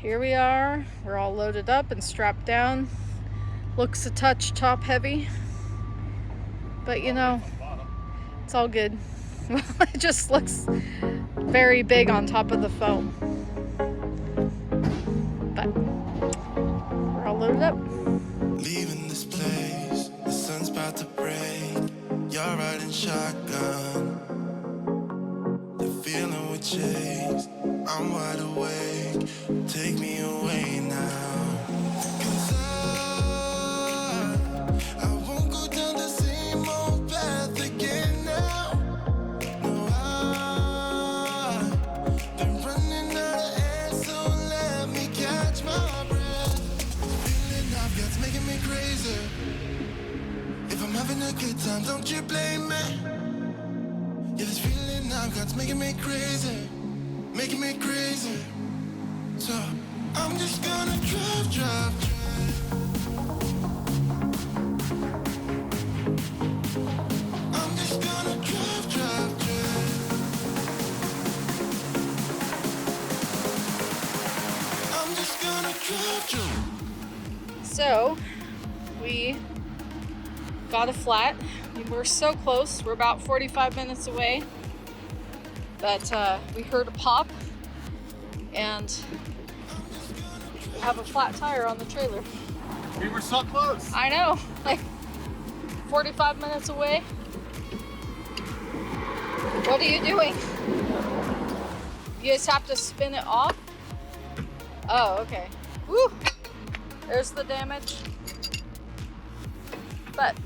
here we are. We're all loaded up and strapped down. Looks a touch top heavy, but you know, it's all good. It just looks very big on top of the foam. But we're all loaded up. Leaving this place, the sun's about to break. You're riding shotgun. The feeling we chase, I'm wide awake. Take me away now. 'Cause I won't go down the same old path again now. No, I've been running out of air, so let me catch my breath. Feeling I've got's making me crazy. If I'm having a good time, don't you blame me. Yeah, this feeling I've got's making me crazy, making me crazy. So I'm just gonna drive, drive, drive. I'm just gonna drive, drive, drive. I'm just gonna drive, drive. So we got a flat. We're so close. We're about 45 minutes away. But we heard a pop and we have a flat tire on the trailer. We were so close. I know, like 45 minutes away. What are you doing? You just have to spin it off? Oh, okay. Woo! There's the damage. But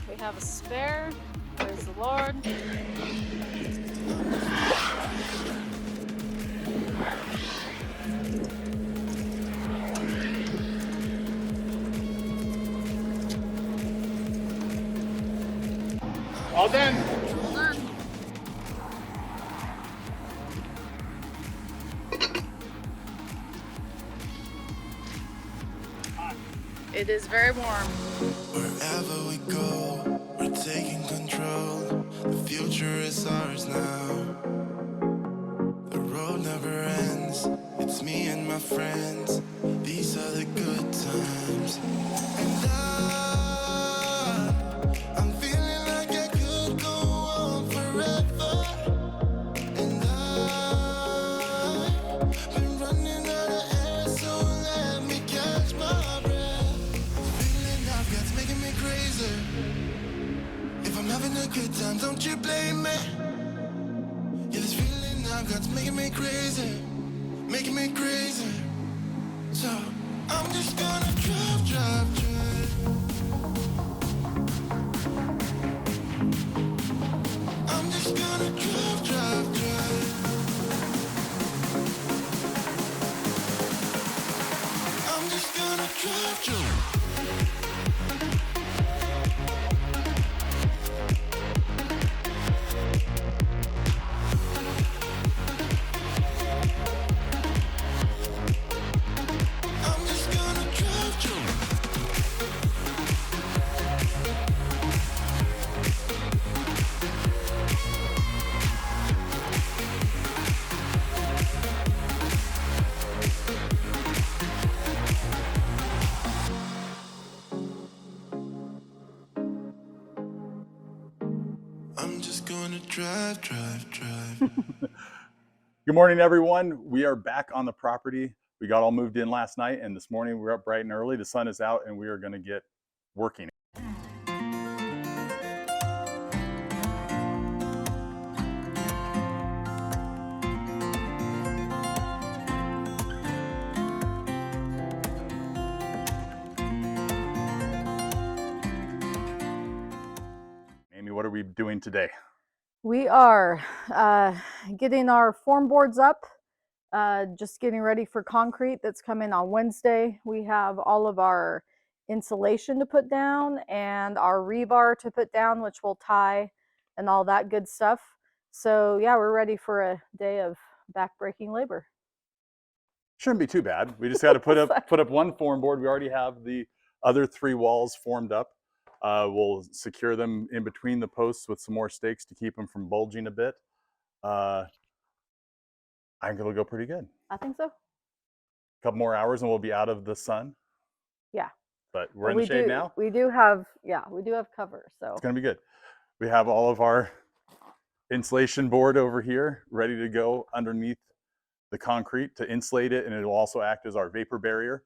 we have a spare. Praise the Lord. All done. Hold on. It is very warm. Wherever we go, we're taking control. The future is ours now. The road never ends. It's me and my friends. These are the good times. And I'm feeling like I could go on forever. And I've been running out of air, so let me catch my breath. Feeling I've got's making me crazy. If I'm having a good time, don't you blame me. Yeah, this feeling I've got's making me crazy, making me crazy. So I'm just gonna drive, drive, drive. I'm just gonna drive, drive, drive. I'm just gonna drive, drive. I'm just gonna drive, drive. I'm just gonna drive, drive, drive. Good morning, everyone. We are back on the property. We got all moved in last night, and this morning we're up bright and early. The sun is out, and we are going to get working. Amy, what are we doing today? We are getting our form boards up, just getting ready for concrete that's coming on Wednesday. We have all of our insulation to put down and our rebar to put down, which will tie and all that good stuff. So yeah, we're ready for a day of backbreaking labor. Shouldn't be too bad. We just got to put up one form board. We already have the other 3 walls formed up. We'll secure them in between the posts with some more stakes to keep them from bulging a bit. I think it'll go pretty good. I think so. couple more hours and we'll be out of the sun. Yeah. But we're in the shade now. We do have cover, so It's going to be good. We have all of our insulation board over here ready to go underneath the concrete to insulate it, and it will also act as our vapor barrier,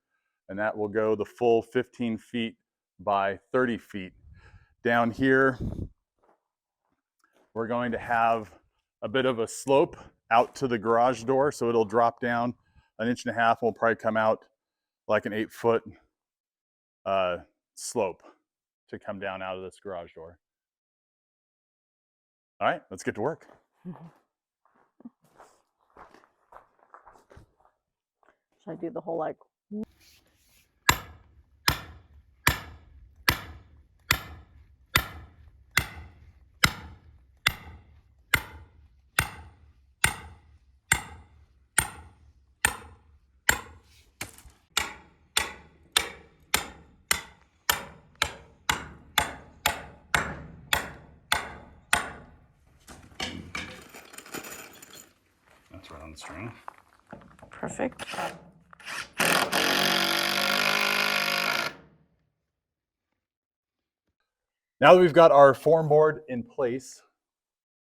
and that will go the full 15 feet by 30 feet. Down here, we're going to have a bit of a slope out to the garage door, so it'll drop down 1.5 inches and we'll probably come out like an 8-foot slope to come down out of this garage door. All right, let's get to work. Should I do the whole like? That's right on the string. Perfect. Now that we've got our form board in place,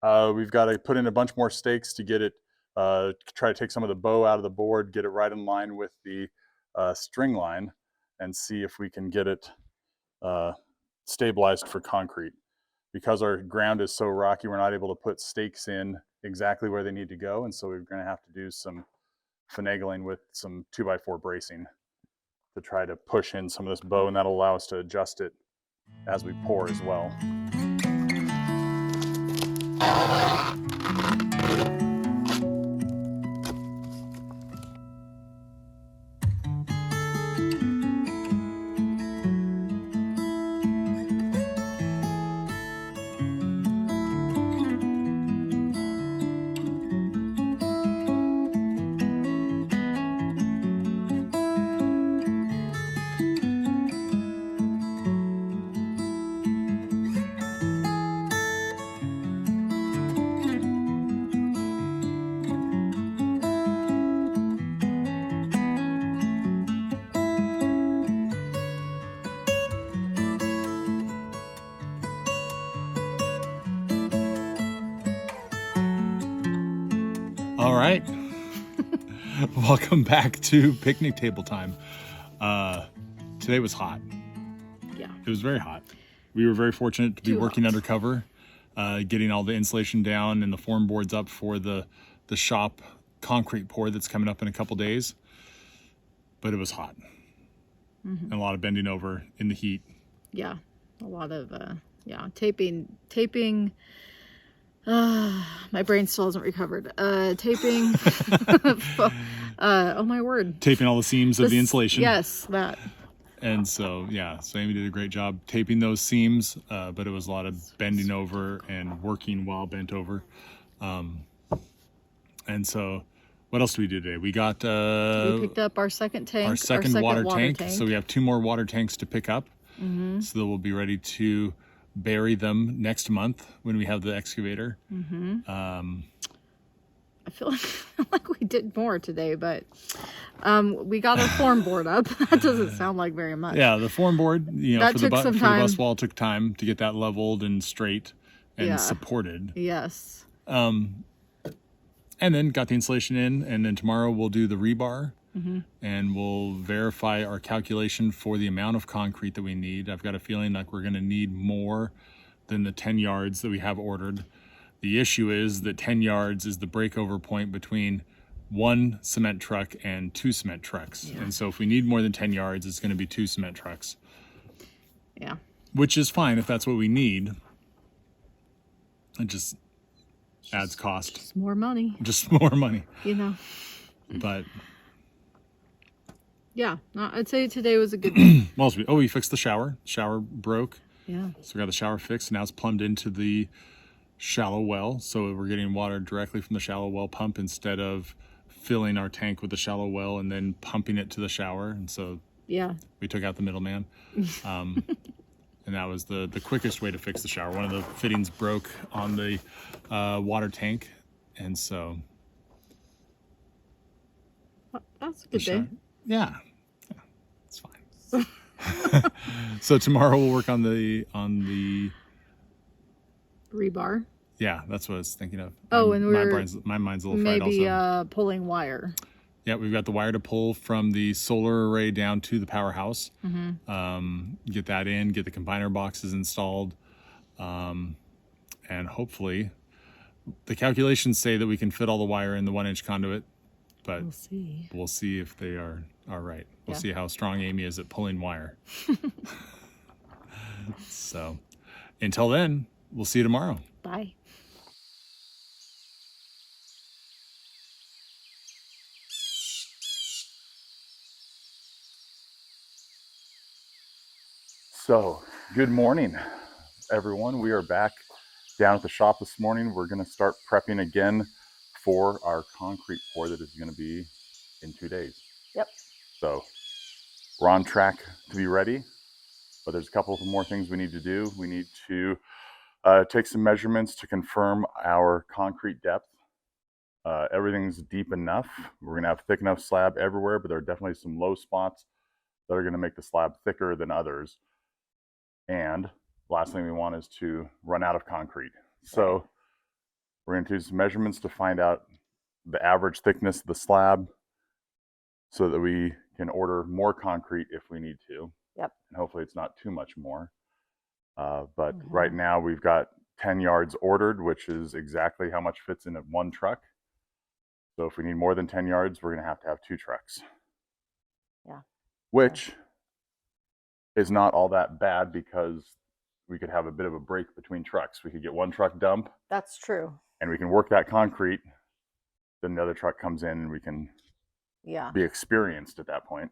we've got to put in a bunch more stakes to get it, try to take some of the bow out of the board, get it right in line with the string line, and see if we can get it stabilized for concrete. Because our ground is so rocky, we're not able to put stakes in exactly where they need to go, and so we're going to have to do some finagling with some 2x4 bracing to try to push in some of this bow, and that'll allow us to adjust it as we pour as well. All right. Welcome back to picnic table time. Today was hot. Yeah. It was very hot. We were very fortunate to be working undercover, getting all the insulation down and the form boards up for the shop concrete pour that's coming up in a couple days. But it was hot. And a lot of bending over in the heat. Yeah. A lot of taping. My brain still hasn't recovered. Taping. Oh my word. Taping all the seams of the insulation. Yes, that. And so, yeah, so Amy did a great job taping those seams, but it was a lot of bending over and working while bent over. And so, what else did we do today? We got... we picked up our second tank. Our second water tank. So we have 2 more water tanks to pick up. So that we'll be ready to bury them next month when we have the excavator. I feel like we did more today, but we got our form board up. That doesn't sound like very much. Yeah, the form board, you know, That took some for the time. bus wall took time to get that leveled and straight and supported. Yes. And then got the insulation in, and then tomorrow we'll do the rebar, and we'll verify our calculation for the amount of concrete that we need. I've got a feeling like we're going to need more than the 10 yards that we have ordered. The issue is that 10 yards is the breakover point between 1 cement truck and 2 cement trucks. Yeah. And so if we need more than 10 yards, it's going to be 2 cement trucks. Yeah. Which is fine if that's what we need. It just adds cost. Just more money, Just more money. you know. But Yeah. No, I'd say today was a good day. we fixed the shower. Shower broke. Yeah. So we got the shower fixed. Now it's plumbed into the shallow well. So we're getting water directly from the shallow well pump instead of filling our tank with the shallow well and then pumping it to the shower. And so Yeah. we took out the middleman. And that was the quickest way to fix the shower. One of the fittings broke on the water tank. And so Well, that's a good day. Yeah, it's fine. So tomorrow we'll work on the Rebar. Yeah, that's what I was thinking of. Oh, and my mind's a little fried maybe also. pulling wire. Yeah, we've got the wire to pull from the solar array down to the powerhouse. Get that in, get the combiner boxes installed, and hopefully the calculations say that we can fit all the wire in the 1-inch conduit, but we'll see if they are right. We'll see how strong Amy is at pulling wire. So until then, we'll see you tomorrow. Bye. So, good morning, everyone. We are back down at the shop this morning. We're going to start prepping again for our concrete pour that is going to be in 2 days. Yep. So, we're on track to be ready, but there's a couple of more things we need to do. We need to take some measurements to confirm our concrete depth. Everything's deep enough. We're going to have thick enough slab everywhere, but there are definitely some low spots that are going to make the slab thicker than others. And last thing we want is to run out of concrete. So we're going to do some measurements to find out the average thickness of the slab so that we can order more concrete if we need to. Yep. And hopefully it's not too much more. But right now we've got 10 yards ordered, which is exactly how much fits in one truck. So if we need more than 10 yards, we're going to have 2 trucks. Yeah. Which is not all that bad because we could have a bit of a break between trucks. We could get one truck dump. That's true. And we can work that concrete. Then the other truck comes in and we can be experienced at that point.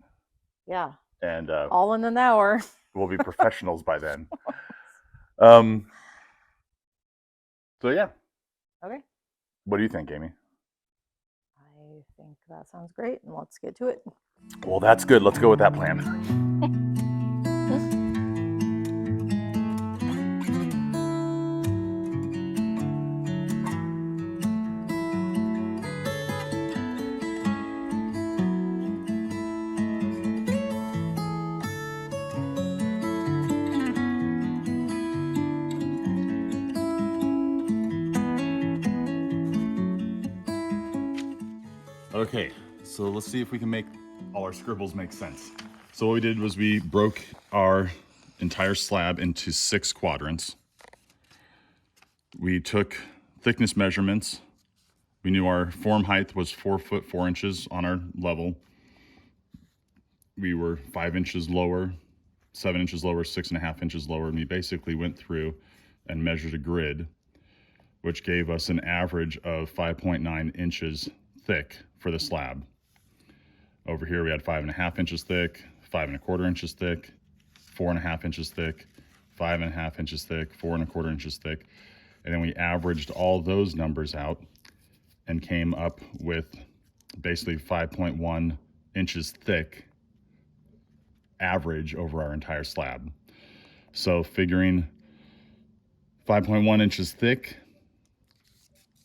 Yeah. And all in an hour. We'll be professionals by then. So yeah. Okay. What do you think, Amy? I think that sounds great, and let's get to it. Well, that's good. Let's go with that plan. Okay, so let's see if we can make all our scribbles make sense. So what we did was we broke our entire slab into 6 quadrants. We took thickness measurements. We knew our form height was 4 foot 4 inches on our level. We were 5 inches lower, 7 inches lower, 6.5 inches lower. And we basically went through and measured a grid, which gave us an average of 5.9 inches thick for the slab. Over here we had 5.5 inches thick, 5.25 inches thick, 4.5 inches thick, 5.5 inches thick, 4.25 inches thick. And then we averaged all those numbers out and came up with basically 5.1 inches thick average over our entire slab. So figuring 5.1 inches thick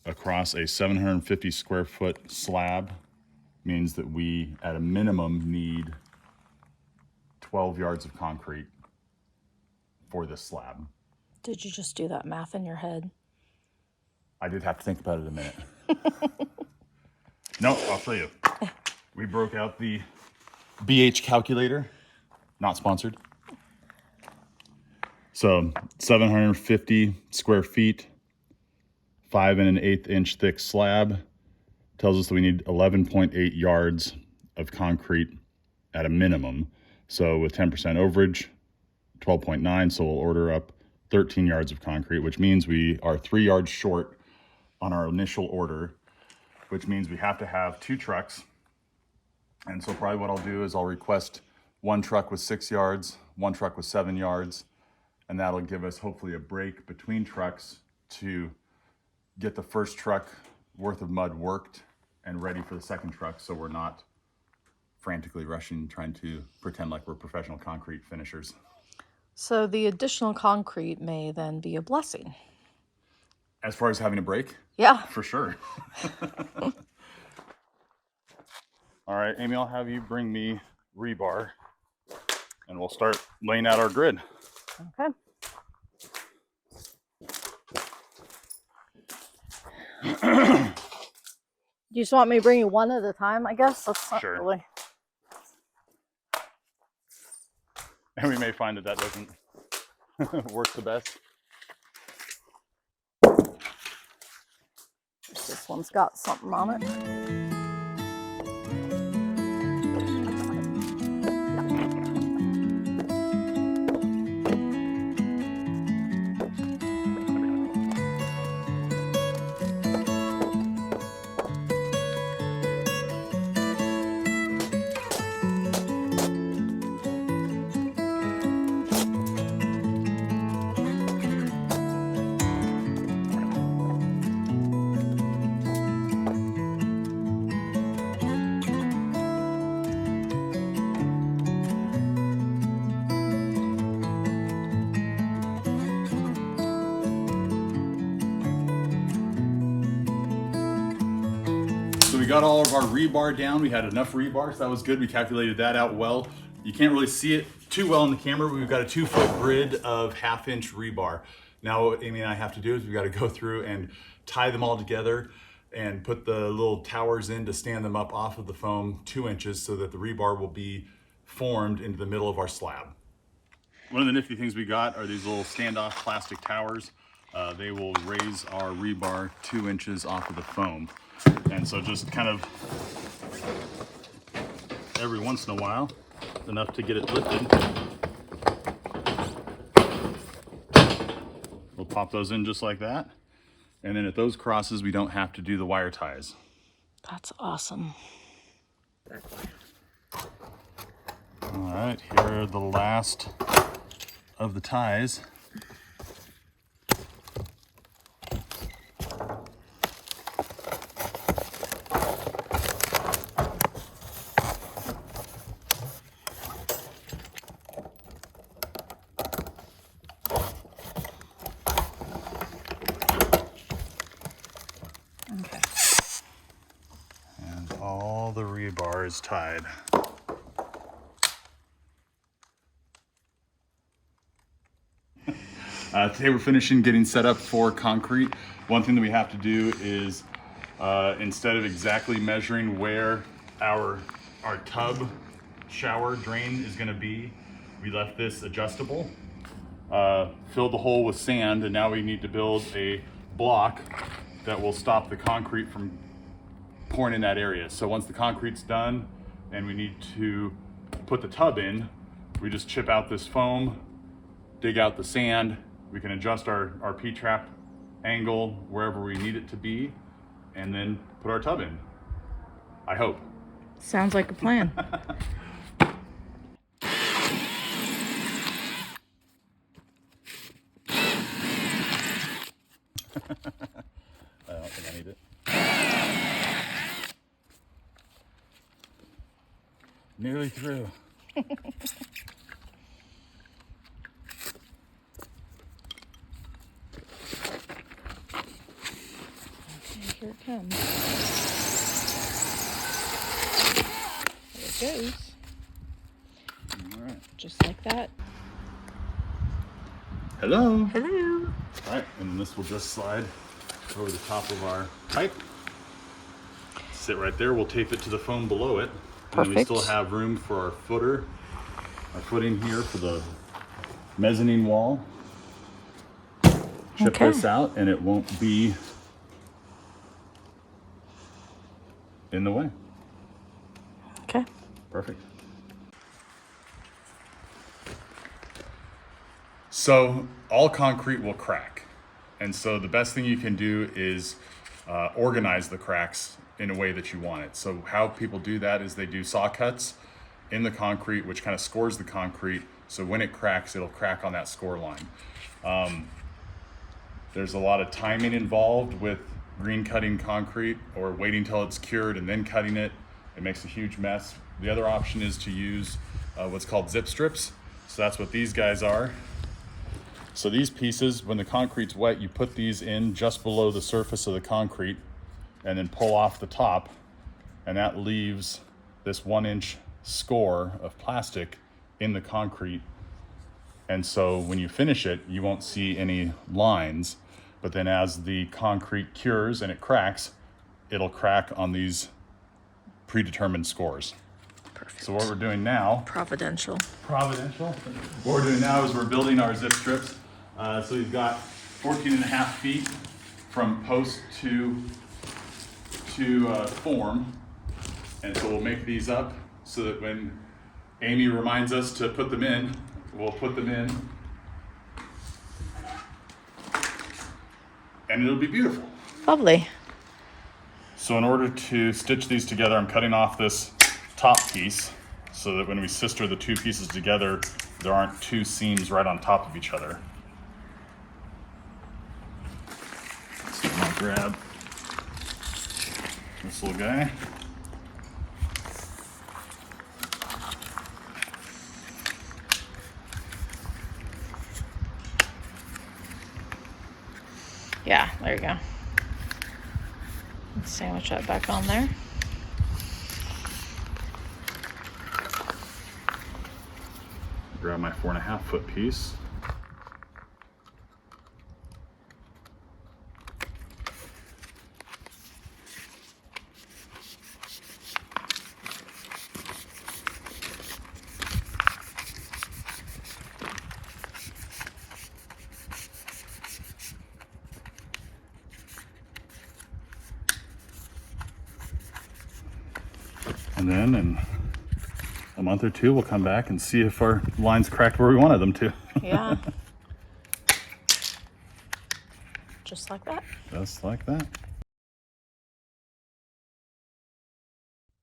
across a 750 square foot slab means that we at a minimum need 12 yards of concrete for this slab. Did you just do that math in your head? I did have to think about it a minute. No, I'll show you. We broke out the BH calculator, not sponsored. So 750 square feet, 5 1/8 inch thick slab tells us that we need 11.8 yards of concrete at a minimum. So with 10% overage, 12.9, so we'll order up 13 yards of concrete, which means we are 3 yards short on our initial order, which means we have to have 2 trucks. And so probably what I'll do is I'll request 1 truck with 6 yards, 1 truck with 7 yards, and that'll give us hopefully a break between trucks to get the first truck worth of mud worked and ready for the second truck, so we're not frantically rushing trying to pretend like we're professional concrete finishers. So the additional concrete may then be a blessing. As far as having a break? Yeah. For sure. All right, Amy, I'll have you bring me rebar and we'll start laying out our grid. Okay. You just want me to bring you one at a time, I guess? That's not Sure. really... And we may find that that doesn't work the best. This one's got something on it. So we got all of our rebar down. We had enough rebar, so that was good. We calculated that out well. You can't really see it too well in the camera, but we've got a 2-foot grid of 1/2-inch rebar. Now what Amy and I have to do is we've got to go through and tie them all together and put the little towers in to stand them up off of the foam 2 inches so that the rebar will be formed into the middle of our slab. One of the nifty things we got are these little standoff plastic towers. They will raise our rebar 2 inches off of the foam. And so just kind of every once in a while, enough to get it lifted, we'll pop those in just like that. And then at those crosses, we don't have to do the wire ties. That's awesome. All right, here are the last of the ties. Okay. And all the rebar is tied. Today we're finishing getting set up for concrete. One thing that we have to do is instead of exactly measuring where our tub shower drain is going to be, we left this adjustable, filled the hole with sand, and now we need to build a block that will stop the concrete from pouring in that area. So once the concrete's done and we need to put the tub in, we just chip out this foam, dig out the sand, we can adjust our P-trap angle wherever we need it to be, and then put our tub in. I hope. Sounds like a plan. I don't think I need it. Nearly through. Here it comes. There it goes. All right. Just like that. Hello. Hello. All right, and this will just slide over the top of our pipe. Sit right there. We'll tape it to the foam below it. And then we still have room for our footing here for the mezzanine wall. Chip this out and it won't be in the way. Okay. Perfect. So all concrete will crack. And so the best thing you can do is organize the cracks in a way that you want it. So how people do that is they do saw cuts in the concrete, which kind of scores the concrete. So when it cracks, it'll crack on that score line. There's a lot of timing involved with green cutting concrete or waiting till it's cured and then cutting it. It makes a huge mess. The other option is to use what's called zip strips. So that's what these guys are. So these pieces, when the concrete's wet, you put these in just below the surface of the concrete and then pull off the top, and that leaves this 1-inch score of plastic in the concrete. And so when you finish it, you won't see any lines, but then as the concrete cures and it cracks, it'll crack on these predetermined scores. Perfect. So what we're doing now, Providential. what we're doing now is we're building our zip strips. So we've got 14.5 feet from post to form. And so we'll make these up so that when Amy reminds us to put them in, we'll put them in. And it'll be beautiful. Lovely. So in order to stitch these together, I'm cutting off this top piece so that when we sister the two pieces together, there aren't two seams right on top of each other. So I'm gonna grab this little guy. Yeah, there you go. Let's sandwich that back on there. Grab my 4.5 foot piece. And then in a month or two, we'll come back and see if our lines cracked where we wanted them to. Yeah. Just like that. Just like that.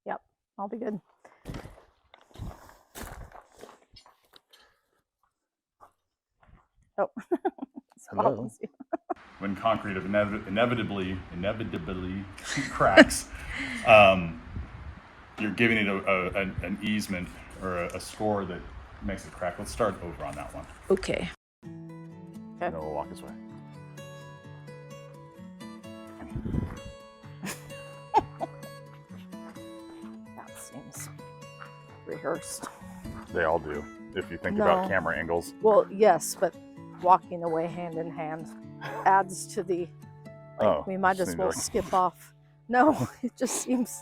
Yep, I'll be good. Oh. Hello. When concrete inevitably cracks, you're giving it an easement or a score that makes it crack. Let's start over on that one. Okay. And then we'll walk this way. That seems rehearsed. They all do, if you think No. about camera angles. Well, yes, but walking away hand in hand adds to the, like, Oh, we might just as need well to- skip off. No, it just seems